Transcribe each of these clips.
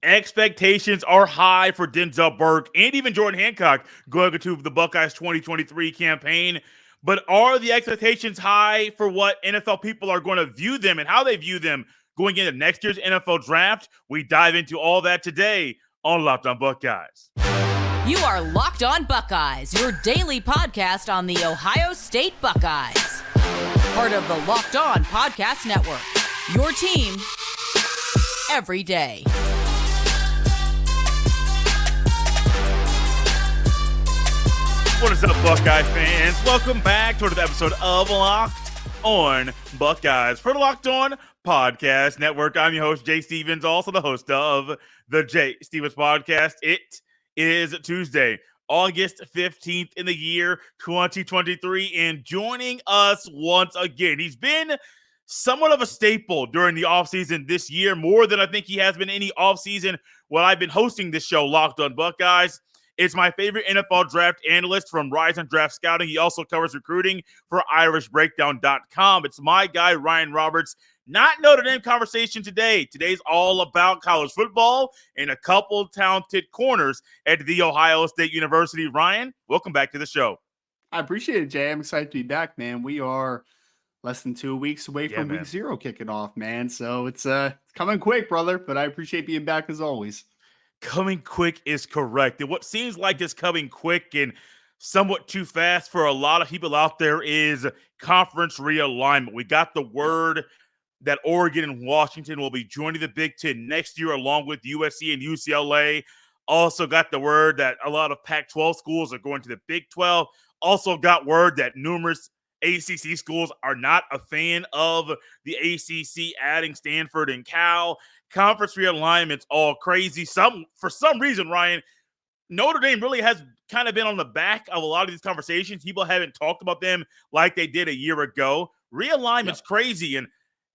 Expectations are high for Denzel Burke and even Jordan Hancock going into the Buckeyes 2023 campaign. But are the expectations high for what NFL people are going to view them and how they view them going into next year's NFL draft? We dive into all that today on Locked On Buckeyes. You are Locked On Buckeyes, your daily podcast on the Ohio State Buckeyes. Part of the Locked On Podcast Network, your team every day. What is up, Buckeye fans? Welcome back to another episode of Locked On Buckeyes for the Locked On Podcast Network. I'm your host, Jay Stevens, also the host of the Jay Stevens Podcast. It is Tuesday, August 15th in the year 2023, and joining us once again, he's been somewhat of a staple during the offseason this year, more than I think he has been any offseason while I've been hosting this show, Locked On Buckeyes. It's my favorite NFL draft analyst from Rise and Draft Scouting. He also covers recruiting for IrishBreakdown.com. It's my guy, Ryan Roberts. Not Notre Dame conversation today. Today's all about college football and a couple talented corners at The Ohio State University. Ryan, welcome back to the show. I appreciate it, Jay. I'm excited to be back, man. We are less than 2 weeks away from week 0 kicking off, man. So it's coming quick, brother, but I appreciate being back as always. Coming quick is correct. And what seems like it's coming quick and somewhat too fast for a lot of people out there is conference realignment. We got the word that Oregon and Washington will be joining the Big Ten next year along with USC and UCLA. Also got the word that a lot of Pac-12 schools are going to the Big 12. Also got word that numerous ACC schools are not a fan of the ACC adding Stanford and Cal. Conference realignment's all crazy. For some reason, Ryan, Notre Dame really has kind of been on the back of a lot of these conversations. People haven't talked about them like they did a year ago. Realignment's crazy, and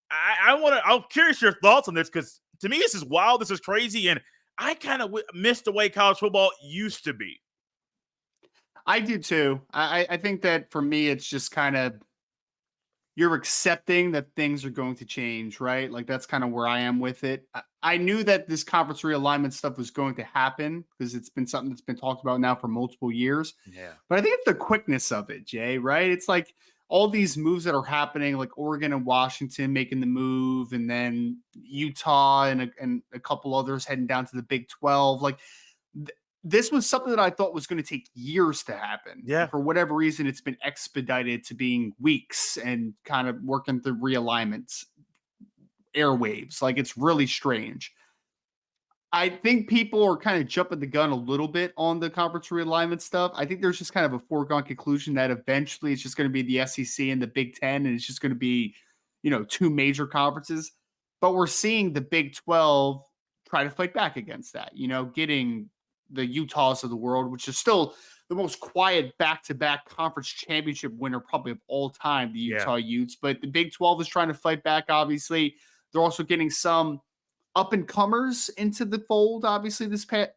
I'm curious your thoughts on this because to me this is wild, this is crazy, and I kind of missed the way college football used to be. I do too. I think that for me, it's just kind of you're accepting that things are going to change, right? Like that's kind of where I am with it. I knew that this conference realignment stuff was going to happen because it's been something that's been talked about now for multiple years. Yeah. But I think it's the quickness of it, Jay, right? It's like all these moves that are happening, like Oregon and Washington making the move, and then Utah and a couple others heading down to the Big 12. Like this was something that I thought was going to take years to happen. Yeah. And for whatever reason, it's been expedited to being weeks and kind of working through realignments, airwaves. Like it's really strange. I think people are kind of jumping the gun a little bit on the conference realignment stuff. I think there's just kind of a foregone conclusion that eventually it's just going to be the SEC and the Big Ten, and it's just going to be, two major conferences. But we're seeing the Big 12 try to fight back against that, getting the Utahs of the world, which is still the most quiet back-to-back conference championship winner probably of all time, the Utah Utes. But the Big 12 is trying to fight back, obviously. They're also getting some up-and-comers into the fold, obviously, this past,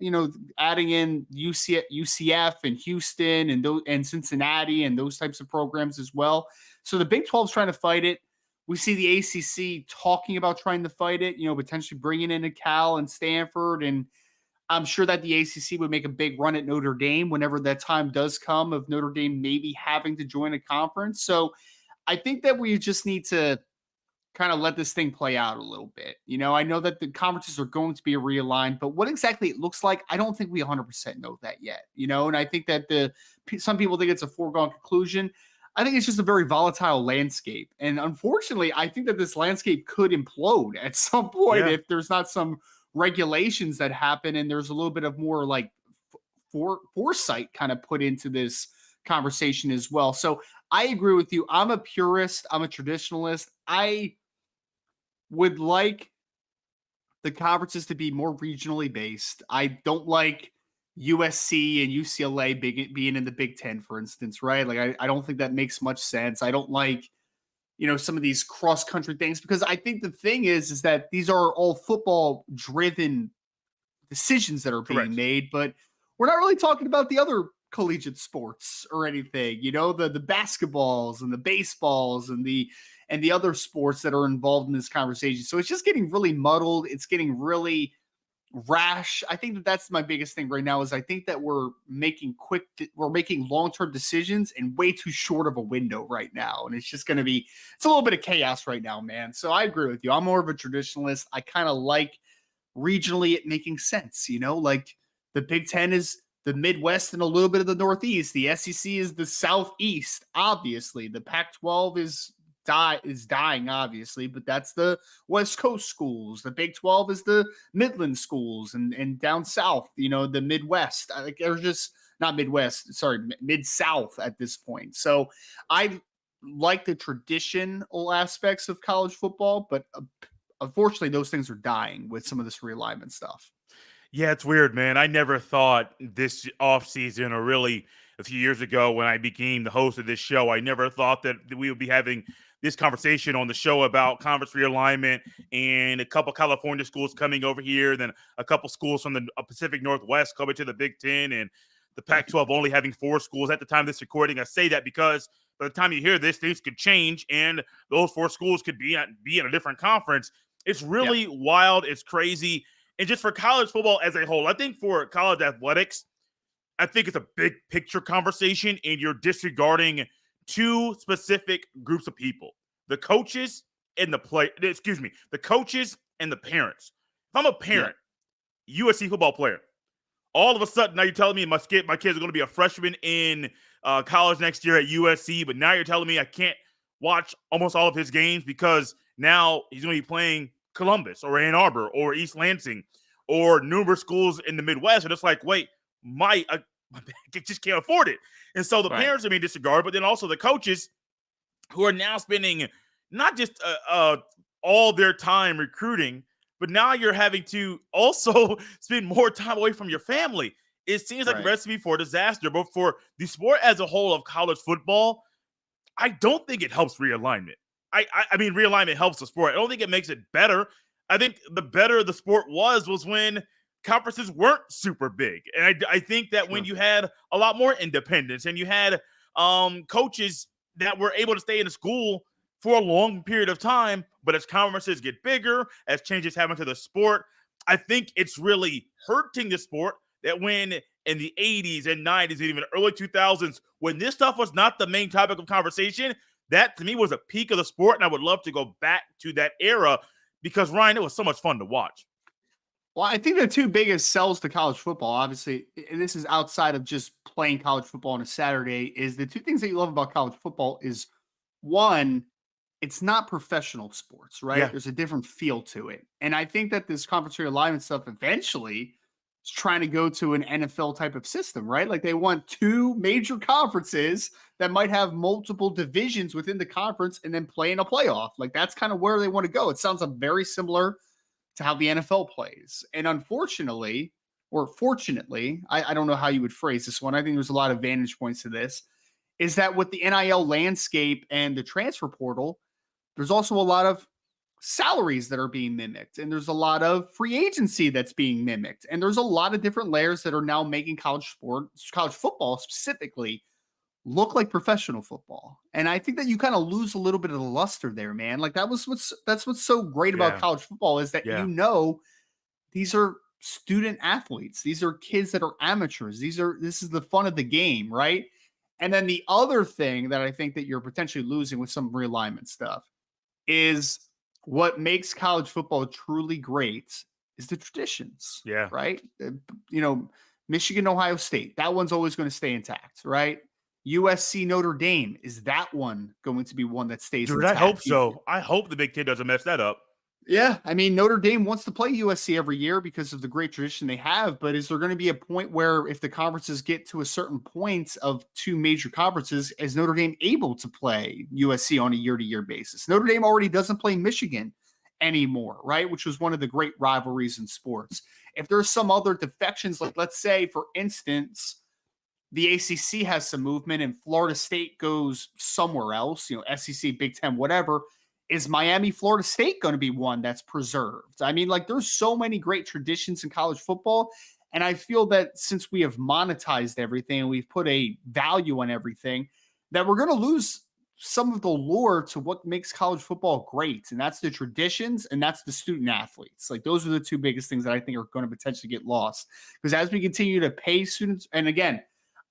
adding in UCF and Houston and Cincinnati and those types of programs as well. So the Big 12 is trying to fight it. We see the ACC talking about trying to fight it, potentially bringing in a Cal and Stanford, and I'm sure that the ACC would make a big run at Notre Dame whenever that time does come of Notre Dame maybe having to join a conference. So I think that we just need to kind of let this thing play out a little bit. I know that the conferences are going to be realigned, but what exactly it looks like, I don't think we 100% know that yet, and I think that some people think it's a foregone conclusion. I think it's just a very volatile landscape. And unfortunately, I think that this landscape could implode at some point if there's not some regulations that happen and there's a little bit of more like foresight kind of put into this conversation as well. So I agree with you. I'm a purist. I'm a traditionalist. I would like the conferences to be more regionally based. I don't like USC and UCLA being in the Big Ten, for instance, right? Like I don't think that makes much sense. I don't like some of these cross-country things, because I think the thing is that these are all football-driven decisions that are being made, but we're not really talking about the other collegiate sports or anything, the basketballs and the baseballs and the other sports that are involved in this conversation. So it's just getting really muddled. It's getting really rash. I think that that's my biggest thing right now is I think that we're making long-term decisions in way too short of a window right now. And it's just going to be, it's a little bit of chaos right now, man. So I agree with you. I'm more of a traditionalist. I kind of like regionally it making sense, like the Big Ten is the Midwest and a little bit of the Northeast. The SEC is the Southeast, obviously. The Pac-12 is dying, obviously, but that's the West Coast schools. The Big 12 is the Midland schools and down south, the Midwest. Like they're just not Midwest, sorry, Mid-South at this point. So I like the traditional aspects of college football, but unfortunately those things are dying with some of this realignment stuff. Yeah, it's weird, man. I never thought this offseason, or really a few years ago when I became the host of this show, I never thought that we would be having this conversation on the show about conference realignment and a couple California schools coming over here, then a couple schools from the Pacific Northwest coming to the Big Ten, and the Pac-12 only having 4 schools at the time of this recording. I say that because by the time you hear this, things could change, and those 4 schools could be in a different conference. It's really wild. It's crazy. And just for college football as a whole, I think for college athletics, I think it's a big picture conversation, and you're disregarding 2 specific groups of people: the coaches and the coaches and the parents. If I'm a parent, USC football player, all of a sudden now you're telling me my kids are going to be a freshman in college next year at USC, but now you're telling me I can't watch almost all of his games because now he's going to be playing Columbus or Ann Arbor or East Lansing or numerous schools in the Midwest. And it's like, wait, my just can't afford it. And so the parents are being disregarded, but then also the coaches who are now spending not just all their time recruiting, but now you're having to also spend more time away from your family. It seems like a recipe for disaster. But for the sport as a whole of college football, I don't think it helps realignment. I mean, realignment helps the sport. I don't think it makes it better. I think the better the sport was when conferences weren't super big. And I think that when you had a lot more independence and you had coaches that were able to stay in the school for a long period of time, but as conferences get bigger, as changes happen to the sport, I think it's really hurting the sport that when in the 80s and 90s and even early 2000s, when this stuff was not the main topic of conversation, that to me was a peak of the sport. And I would love to go back to that era because, Ryan, it was so much fun to watch. Well, I think the 2 biggest sells to college football, obviously, and this is outside of just playing college football on a Saturday, is the 2 things that you love about college football is, one, it's not professional sports, right? There's a different feel to it. And I think that this conference realignment stuff eventually is trying to go to an NFL type of system, right? Like they want 2 major conferences that might have multiple divisions within the conference and then play in a playoff. Like that's kind of where they want to go. It sounds very similar to how the NFL plays. And unfortunately, or fortunately, I don't know how you would phrase this one. I think there's a lot of vantage points to this, is that with the NIL landscape and the transfer portal, there's also a lot of salaries that are being mimicked, and there's a lot of free agency that's being mimicked, and there's a lot of different layers that are now making college football specifically, look like professional football. And I think that you kind of lose a little bit of the luster there, man. Like that's what's so great about college football is that these are student athletes, these are kids that are amateurs, this is the fun of the game, right? And then the other thing that I think that you're potentially losing with some realignment stuff is what makes college football truly great is the traditions. Right. Michigan, Ohio State, that one's always going to stay intact, right? USC, Notre Dame, is that one going to be one that stays intact? I hope so. I hope the Big Ten doesn't mess that up. Yeah, I mean, Notre Dame wants to play USC every year because of the great tradition they have, but is there going to be a point where if the conferences get to a certain point of 2 major conferences, is Notre Dame able to play USC on a year-to-year basis? Notre Dame already doesn't play Michigan anymore, right? Which was one of the great rivalries in sports. If there's some other defections, like let's say, for instance, the ACC has some movement and Florida State goes somewhere else, SEC, Big Ten, whatever, is Miami, Florida State going to be one that's preserved? I mean, like there's so many great traditions in college football. And I feel that since we have monetized everything and we've put a value on everything, that we're going to lose some of the lore to what makes college football great. And that's the traditions and that's the student athletes. Like those are the two biggest things that I think are going to potentially get lost. Because as we continue to pay students, and again,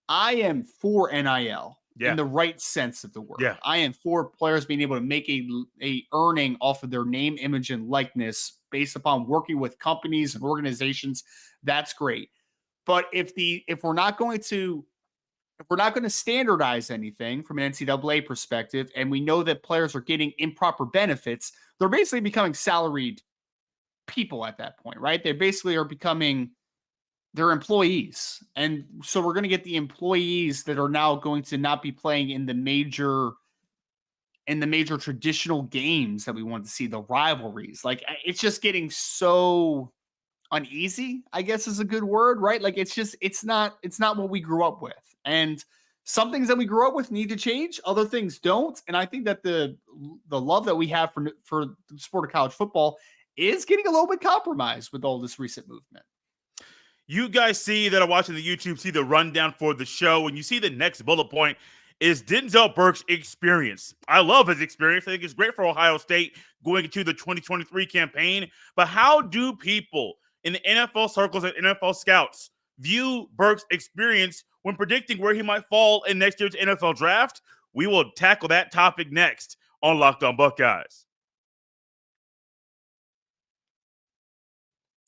I am for NIL in the right sense of the word. Yeah. I am for players being able to make a earning off of their name, image, and likeness based upon working with companies and organizations. That's great. But if we're not going to standardize anything from an NCAA perspective, and we know that players are getting improper benefits, they're basically becoming salaried people at that point, right? They basically are becoming their employees. And so we're going to get the employees that are now going to not be playing in the major traditional games that we want to see, the rivalries. Like it's just getting so uneasy, I guess is a good word, right? Like it's not what we grew up with. And some things that we grew up with need to change, other things don't. And I think that the love that we have for the sport of college football is getting a little bit compromised with all this recent movement. You guys see that are watching the YouTube, see the rundown for the show, and you see the next bullet point is Denzel Burke's experience. I love his experience. I think it's great for Ohio State going into the 2023 campaign. But how do people in the NFL circles and NFL scouts view Burke's experience when predicting where he might fall in next year's NFL draft? We will tackle that topic next on Locked On Buckeyes.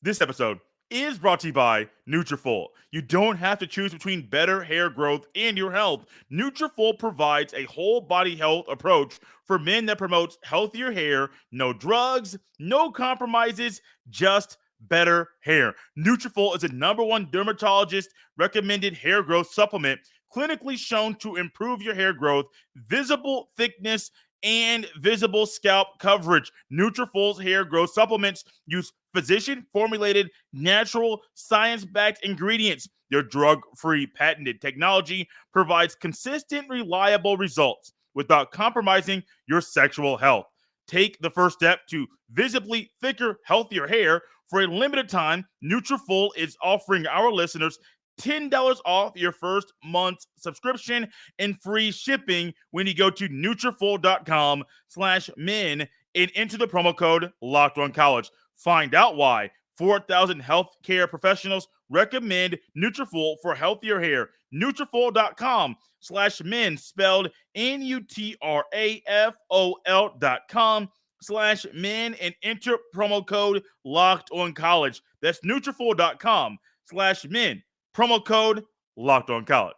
This episode is brought to you by Nutrafol. You don't have to choose between better hair growth and your health. Nutrafol provides a whole body health approach for men that promotes healthier hair, no drugs, no compromises, just better hair. Nutrafol is a #1 dermatologist recommended hair growth supplement, clinically shown to improve your hair growth, visible thickness, and visible scalp coverage. Nutrafol's hair growth supplements use physician-formulated, natural, science-backed ingredients. Their drug-free patented technology provides consistent, reliable results without compromising your sexual health. Take the first step to visibly thicker, healthier hair. For a limited time, Nutrafol is offering our listeners $10 off your first month's subscription and free shipping when you go to Nutrafol.com/men and enter the promo code LOCKEDONCollege. Find out why 4,000 healthcare professionals recommend Nutrafol for healthier hair. Nutrafol.com/men, spelled Nutrafol.com/men, and enter promo code LOCKEDONCollege. That's Nutrafol.com/men. Promo code LOCKEDONCollege.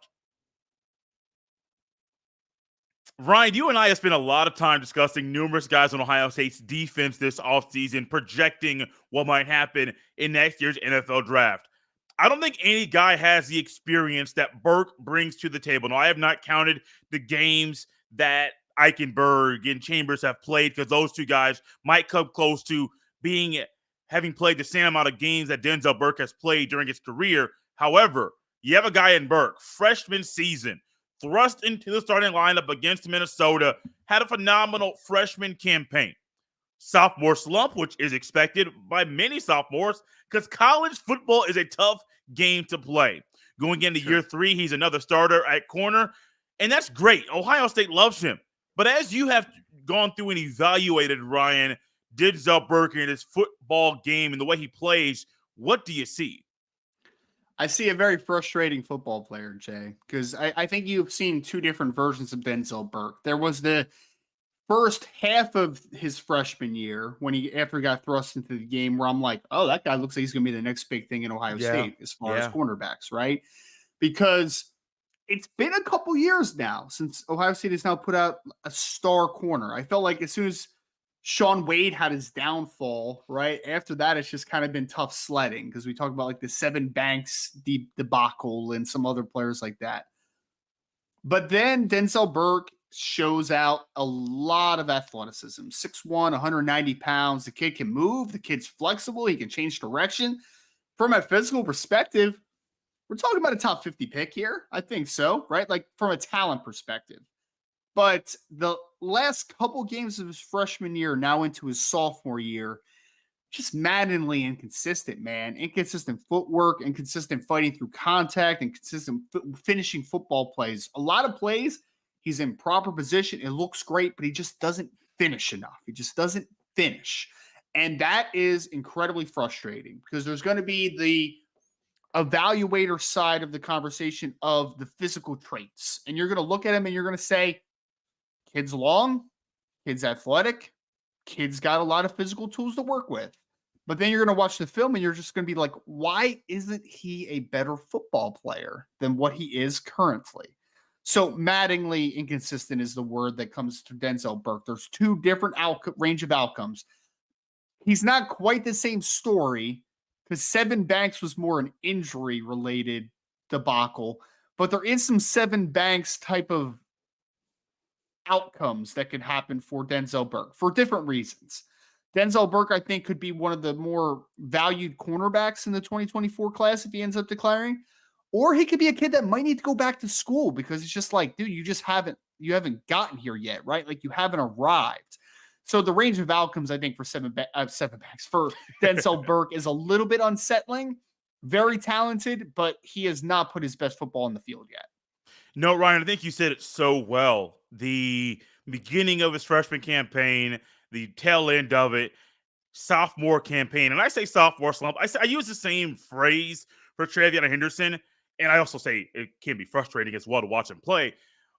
Ryan, you and I have spent a lot of time discussing numerous guys on Ohio State's defense this offseason, projecting what might happen in next year's NFL draft. I don't think any guy has the experience that Burke brings to the table. Now, I have not counted the games that Eichenberg and Chambers have played, because those two guys might come close to having played the same amount of games that Denzel Burke has played during his career. However, you have a guy in Burke, freshman season, thrust into the starting lineup against Minnesota, had a phenomenal freshman campaign. Sophomore slump, which is expected by many sophomores, because college football is a tough game to play. Going into year 3, he's another starter at corner, and that's great. Ohio State loves him. But as you have gone through and evaluated, Ryan, Denzel Burke and his football game and the way he plays, what do you see? I see a very frustrating football player, Jay, because I think you've seen two different versions of Denzel Burke. There was the first half of his freshman year after he got thrust into the game where I'm like, oh, that guy looks like he's going to be the next big thing in Ohio State as far as cornerbacks, right? Because it's been a couple years now since Ohio State has now put out a star corner. I felt like as soon as Sean Wade had his downfall, right? After that, it's just kind of been tough sledding, because we talk about like the Seven Banks debacle and some other players like that. But then Denzel Burke shows out a lot of athleticism. 6'1", 190 pounds. The kid can move. The kid's flexible. He can change direction. From a physical perspective, we're talking about a top 50 pick here. I think so, right? Like from a talent perspective. But the last couple games of his freshman year, now into his sophomore year, just maddeningly inconsistent, man. Inconsistent footwork, inconsistent fighting through contact, and consistent finishing football plays. A lot of plays, He's in proper position. It looks great, but he just doesn't finish enough. He just doesn't finish. And that is incredibly frustrating because there's going to be the evaluator side of the conversation of the physical traits. And you're going to look at him and you're going to say, kid's long, kid's athletic, kid's got a lot of physical tools to work with. But then you're going to watch the film and you're just going to be like, why isn't he a better football player than what he is currently? So maddeningly inconsistent is the word that comes to Denzel Burke. There's two different range of outcomes. He's not quite the same story because Sevyn Banks was more an injury-related debacle, but there is some Sevyn Banks type of outcomes that could happen for Denzel Burke for different reasons. Denzel Burke, I think, could be one of the more valued cornerbacks in the 2024 class if he ends up declaring. Or he could be a kid that might need to go back to school because it's just like, dude, you haven't gotten here yet, right? Like you haven't arrived. So the range of outcomes, I think, for Sevyn Banks for Denzel Burke is a little bit unsettling. Very talented, but he has not put his best football on the field yet. No, Ryan, I think you said it so well. The beginning of his freshman campaign, the tail end of it, sophomore campaign. And I say sophomore slump. I use the same phrase for Travion Henderson. And I also say it can be frustrating as well to watch him play.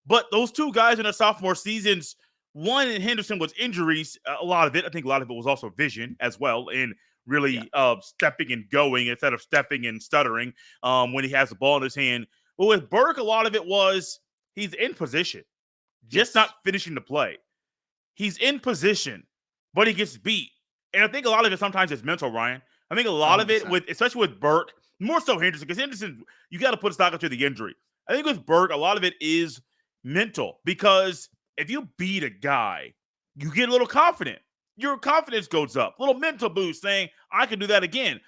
But those two guys in their sophomore seasons, one in Henderson was injuries. A lot of it. I think a lot of it was also vision as well. And really stepping and going instead of stepping and stuttering when he has the ball in his hand. But with Burke, a lot of it was he's in position, just not finishing the play. He's in position, but he gets beat. And I think a lot of it sometimes is mental, Ryan. I think a lot 100%. Of it, especially with Burke, more so Henderson, because Henderson, you got to put stock into the injury. I think with Burke, a lot of it is mental because if you beat a guy, you get a little confident. Your confidence goes up, a little mental boost saying, I can do that again.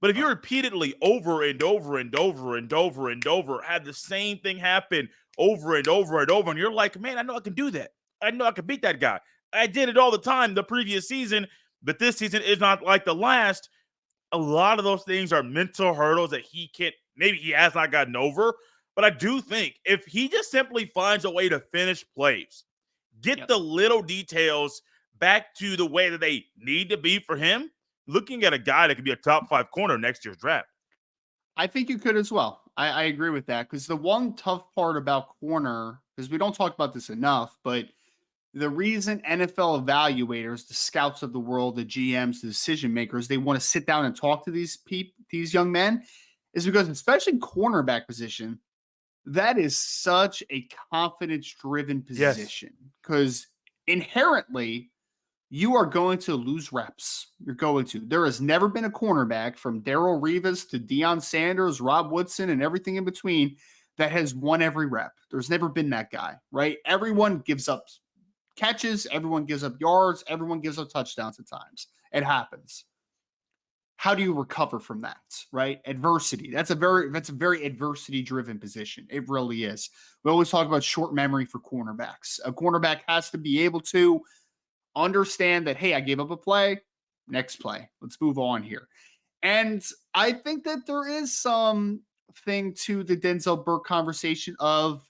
But if you repeatedly over and over and over and over and over had the same thing happen over and over and over, and you're like, man, I know I can do that. I know I can beat that guy. I did it all the time the previous season, but this season is not like the last. A lot of those things are mental hurdles that maybe he has not gotten over. But I do think if he just simply finds a way to finish plays, get the little details back to the way that they need to be for him, looking at a guy that could be a top 5 corner next year's draft. I think you could as well. I agree with that because the one tough part about corner, because we don't talk about this enough, but the reason NFL evaluators, the scouts of the world, the GMs, the decision makers, they want to sit down and talk to these young men is because, especially cornerback position, that is such a confidence-driven position because inherently you are going to lose reps. There has never been a cornerback from Darrelle Revis to Deion Sanders, Rob Woodson, and everything in between that has won every rep. There's never been that guy, right? Everyone gives up catches, everyone gives up yards, everyone gives up touchdowns at times. It happens. How do you recover from that, right? Adversity. That's a very adversity-driven position. It really is. We always talk about short memory for cornerbacks. A cornerback has to be able to understand that, hey, I gave up a play, next play. Let's move on here. And I think that there is some thing to the Denzel Burke conversation of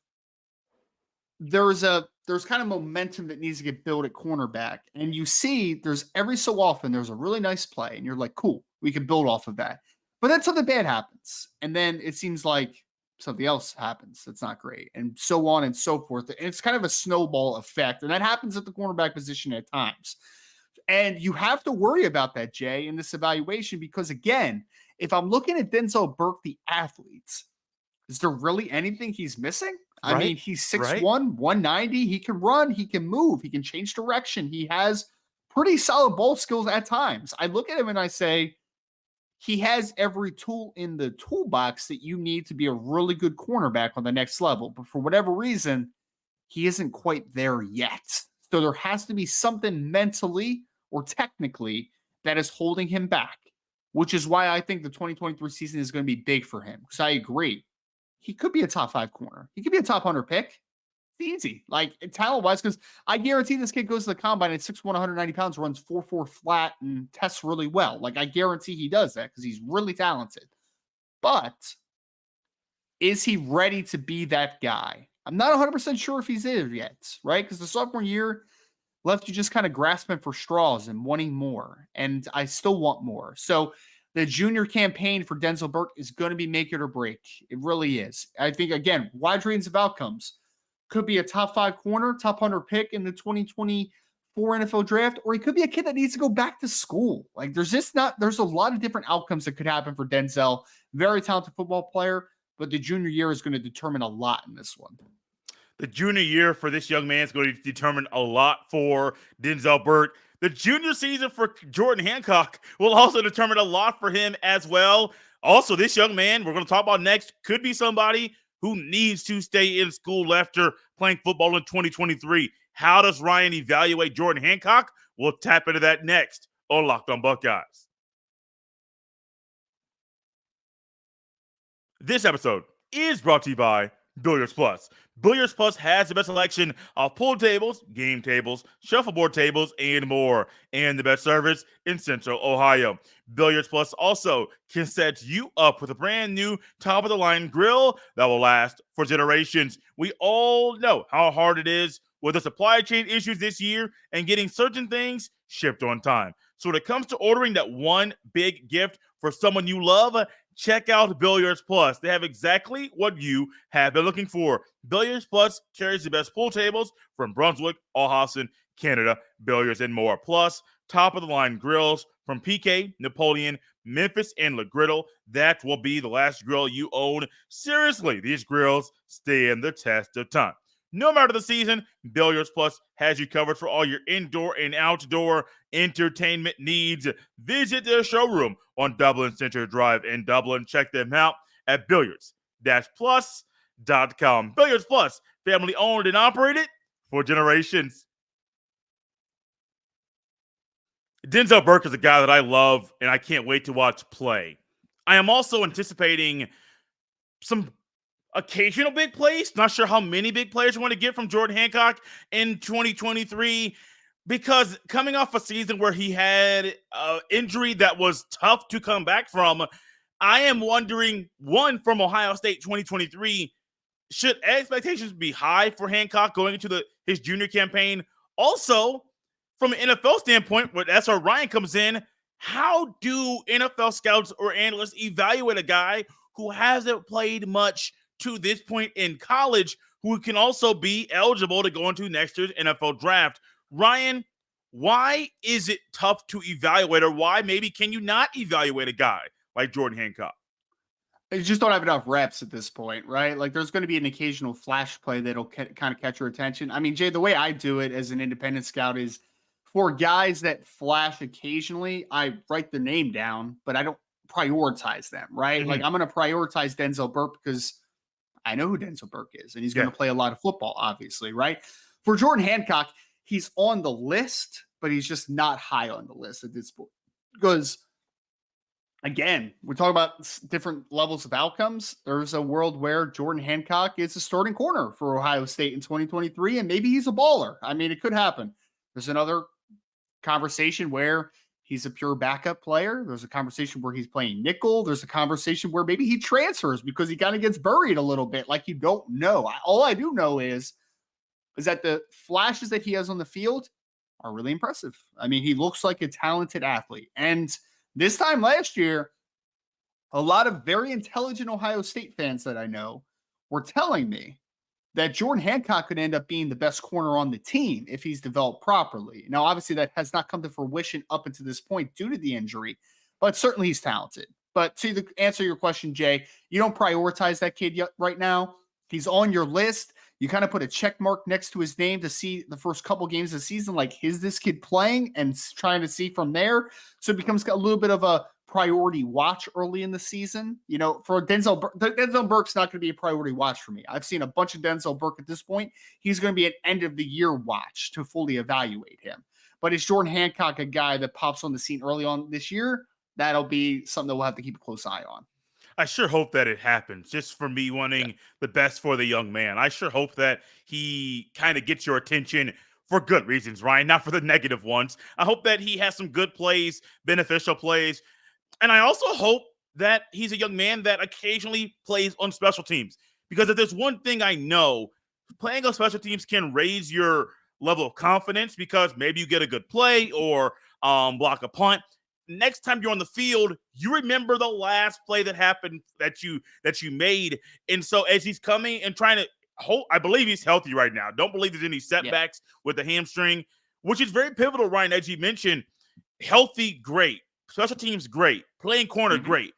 there's kind of momentum that needs to get built at cornerback. And you see there's every so often there's a really nice play and you're like, cool, we can build off of that. But then something bad happens. And then it seems like something else happens that's not great, and so on and so forth. And it's kind of a snowball effect, and that happens at the cornerback position at times. And you have to worry about that, Jay, in this evaluation, because again, if I'm looking at Denzel Burke, the athlete, is there really anything he's missing? I mean, he's 6'1", 190. He can run. He can move. He can change direction. He has pretty solid ball skills at times. I look at him and I say, he has every tool in the toolbox that you need to be a really good cornerback on the next level. But for whatever reason, he isn't quite there yet. So there has to be something mentally or technically that is holding him back, which is why I think the 2023 season is going to be big for him. Because I agree. He could be a top 5 corner. He could be a top 100 pick. It's easy. Like talent-wise, because I guarantee this kid goes to the combine at 6'1", 190 pounds, runs 4.4 flat, and tests really well. Like I guarantee he does that because he's really talented. But is he ready to be that guy? I'm not 100% sure if he's there yet, right? Because the sophomore year left you just kind of grasping for straws and wanting more. And I still want more. So the junior campaign for Denzel Burke is going to be make it or break. It really is. I think, again, wide range of outcomes. Could be a top 5 corner, top 100 pick in the 2024 NFL draft, or he could be a kid that needs to go back to school. Like there's a lot of different outcomes that could happen for Denzel. Very talented football player, but the junior year is going to determine a lot in this one. The junior year for this young man is going to determine a lot for Denzel Burke. The junior season for Jordan Hancock will also determine a lot for him as well. Also, this young man we're going to talk about next could be somebody who needs to stay in school after playing football in 2023. How does Ryan evaluate Jordan Hancock? We'll tap into that next on Locked on Buckeyes. This episode is brought to you by Billiards Plus. Billiards Plus has the best selection of pool tables, game tables, shuffleboard tables, and more, and the best service in Central Ohio. Billiards Plus also can set you up with a brand new top-of-the-line grill that will last for generations. We all know how hard it is with the supply chain issues this year and getting certain things shipped on time. So when it comes to ordering that one big gift for someone you love, check out Billiards Plus. They have exactly what you have been looking for. Billiards Plus carries the best pool tables from Brunswick, Alhausen, Canada, Billiards, and more. Plus, top-of-the-line grills from PK, Napoleon, Memphis, and LaGriddle. That will be the last grill you own. Seriously, these grills stand the test of time. No matter the season, Billiards Plus has you covered for all your indoor and outdoor entertainment needs. Visit their showroom on Dublin Center Drive in Dublin. Check them out at billiards-plus.com. Billiards Plus, family owned and operated for generations. Denzel Burke is a guy that I love and I can't wait to watch play. I am also anticipating some occasional big plays. Not sure how many big plays you want to get from Jordan Hancock in 2023, because coming off a season where he had an injury that was tough to come back from, I am wondering, one, from Ohio State 2023, should expectations be high for Hancock going into his junior campaign? Also, from an NFL standpoint, where that's where Ryan comes in, how do NFL scouts or analysts evaluate a guy who hasn't played much to this point in college, who can also be eligible to go into next year's NFL draft? Ryan, why is it tough to evaluate, or why maybe can you not evaluate a guy like Jordan Hancock? You just don't have enough reps at this point, right? Like there's going to be an occasional flash play that'll kind of catch your attention. I mean, Jay, the way I do it as an independent scout is for guys that flash occasionally, I write the name down, but I don't prioritize them, right? Mm-hmm. Like I'm going to prioritize Denzel Burke because I know who Denzel Burke is, and he's going to play a lot of football, obviously, right? For Jordan Hancock, he's on the list, but he's just not high on the list at this point. Because, again, we're talking about different levels of outcomes. There's a world where Jordan Hancock is a starting corner for Ohio State in 2023, and maybe he's a baller. I mean, it could happen. There's another conversation where he's a pure backup player. There's a conversation where he's playing nickel. There's a conversation where maybe he transfers because he kind of gets buried a little bit. Like you don't know. All I do know is that the flashes that he has on the field are really impressive. I mean, he looks like a talented athlete. And this time last year, a lot of very intelligent Ohio State fans that I know were telling me that Jordan Hancock could end up being the best corner on the team if he's developed properly. Now, obviously, that has not come to fruition up until this point due to the injury, but certainly he's talented. But to answer your question, Jay, you don't prioritize that kid yet right now. He's on your list. You kind of put a check mark next to his name to see the first couple games of the season, like, is this kid playing, and trying to see from there. So it becomes a little bit of a priority watch early in the season. You know, for Denzel Burke's not going to be a priority watch for me. I've seen a bunch of Denzel Burke at this point. He's going to be an end of the year watch to fully evaluate him. But is Jordan Hancock a guy that pops on the scene early on this year? That'll be something that we'll have to keep a close eye on. I sure hope that it happens, just for me wanting the best for the young man. I sure hope that he kind of gets your attention for good reasons, Ryan, not for the negative ones. I hope that he has some good plays, beneficial plays. And I also hope that he's a young man that occasionally plays on special teams. Because if there's one thing I know, playing on special teams can raise your level of confidence because maybe you get a good play or block a punt. Next time you're on the field, you remember the last play that happened that you made. And so as he's coming and trying to I believe he's healthy right now. Don't believe there's any setbacks with the hamstring, which is very pivotal, Ryan, as you mentioned. Healthy, great. Special teams, great. Playing corner, great.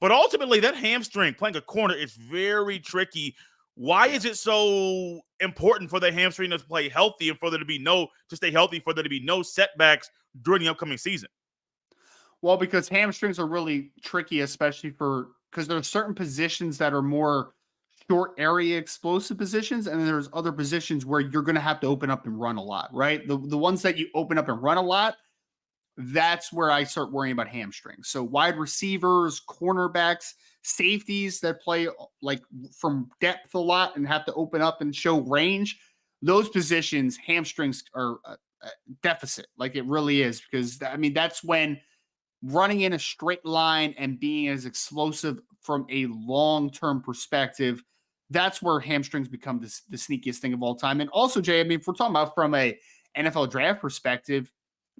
But ultimately, that hamstring, playing a corner, is very tricky. Why is it so important for the hamstring to play healthy and for there to stay healthy, for there to be no setbacks during the upcoming season? Well, because hamstrings are really tricky, especially because there are certain positions that are more short area explosive positions, and then there's other positions where you're going to have to open up and run a lot, right? The ones that you open up and run a lot, that's where I start worrying about hamstrings. So wide receivers, cornerbacks, safeties that play like from depth a lot and have to open up and show range, those positions, hamstrings are a deficit. Like it really is, because I mean, that's when running in a straight line and being as explosive from a long-term perspective, that's where hamstrings become the sneakiest thing of all time. And also, Jay, I mean, if we're talking about from a NFL draft perspective,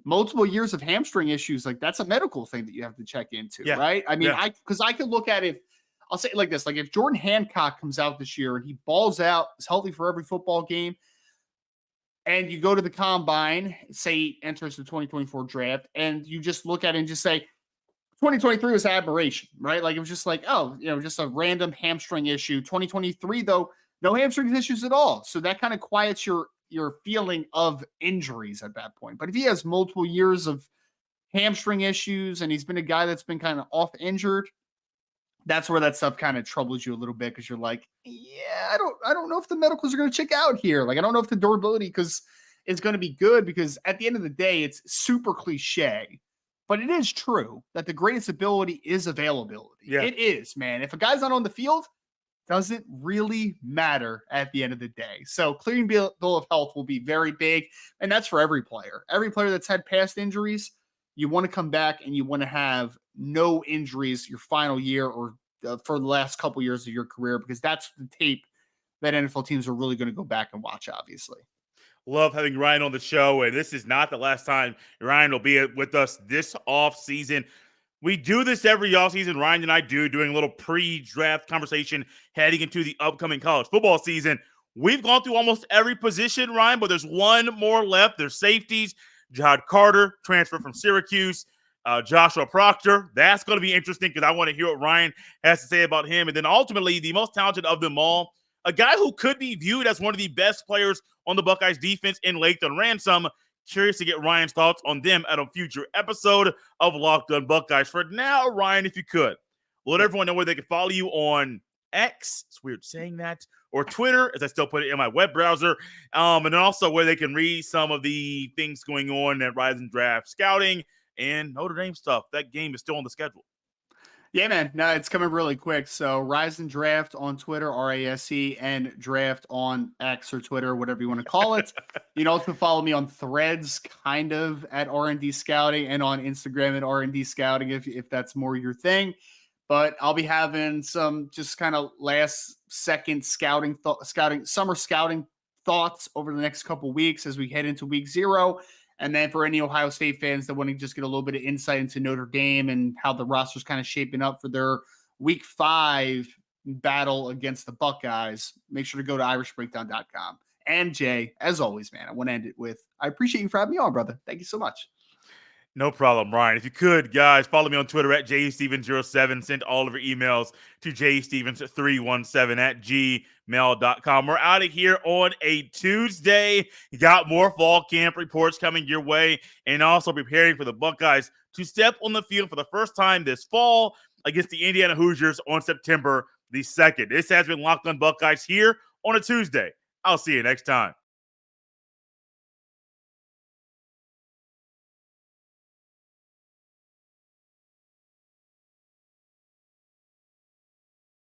multiple years of hamstring issues, like that's a medical thing that you have to check into, right? I mean, I could look at it, I'll say it like this, like if Jordan Hancock comes out this year and he balls out, is healthy for every football game, and you go to the combine, say he enters the 2024 draft, and you just look at it and just say, 2023 was aberration, right? Like it was just like, just a random hamstring issue. 2023, though, no hamstring issues at all. So that kind of quiets your feeling of injuries at that point. But if he has multiple years of hamstring issues and he's been a guy that's been kind of off injured, that's where that stuff kind of troubles you a little bit, because you're like, I don't know if the medicals are going to check out here. Like, I don't know if the durability is going to be good, because at the end of the day, it's super cliche. But it is true that the greatest ability is availability. Yeah. It is, man. If a guy's not on the field, doesn't really matter at the end of the day. So clearing bill of health will be very big. And that's for every player. Every player that's had past injuries, you want to come back and you want to have no injuries your final year or for the last couple years of your career, because that's the tape that NFL teams are really going to go back and watch, obviously. Love having Ryan on the show, and this is not the last time Ryan will be with us this off season. We do this every offseason, Ryan and I doing a little pre-draft conversation heading into the upcoming college football season. We've gone through almost every position, Ryan, but there's one more left. There's safeties. Jihad Carter, transfer from Syracuse. Joshua Proctor. That's going to be interesting because I want to hear what Ryan has to say about him. And then ultimately, the most talented of them all, a guy who could be viewed as one of the best players on the Buckeyes defense in Lathan Ransom. Curious to get Ryan's thoughts on them at a future episode of Locked On Buckeyes. For now, Ryan, if you could, let everyone know where they can follow you on X. It's weird saying that. Or Twitter, as I still put it in my web browser. And then also where they can read some of the things going on at Rising Draft Scouting and Notre Dame stuff. That game is still on the schedule. Yeah, man. No, it's coming really quick. So Rise and Draft on Twitter, RASE, and Draft on X or Twitter, whatever you want to call it. You can also follow me on Threads, kind of at R&D Scouting, and on Instagram at R&D Scouting if that's more your thing. But I'll be having some just kind of last second summer scouting thoughts over the next couple weeks as we head into week 0. And then for any Ohio State fans that want to just get a little bit of insight into Notre Dame and how the roster's kind of shaping up for their week 5 battle against the Buckeyes, make sure to go to irishbreakdown.com. And Jay, as always, man, I want to end it with, I appreciate you for having me on, brother. Thank you so much. No problem, Ryan. If you could, guys, follow me on Twitter at jstevens07. Send all of your emails to jstevens317 at gmail.com. We're out of here on a Tuesday. You got more fall camp reports coming your way, and also preparing for the Buckeyes to step on the field for the first time this fall against the Indiana Hoosiers on September the 2nd. This has been Locked On Buckeyes here on a Tuesday. I'll see you next time.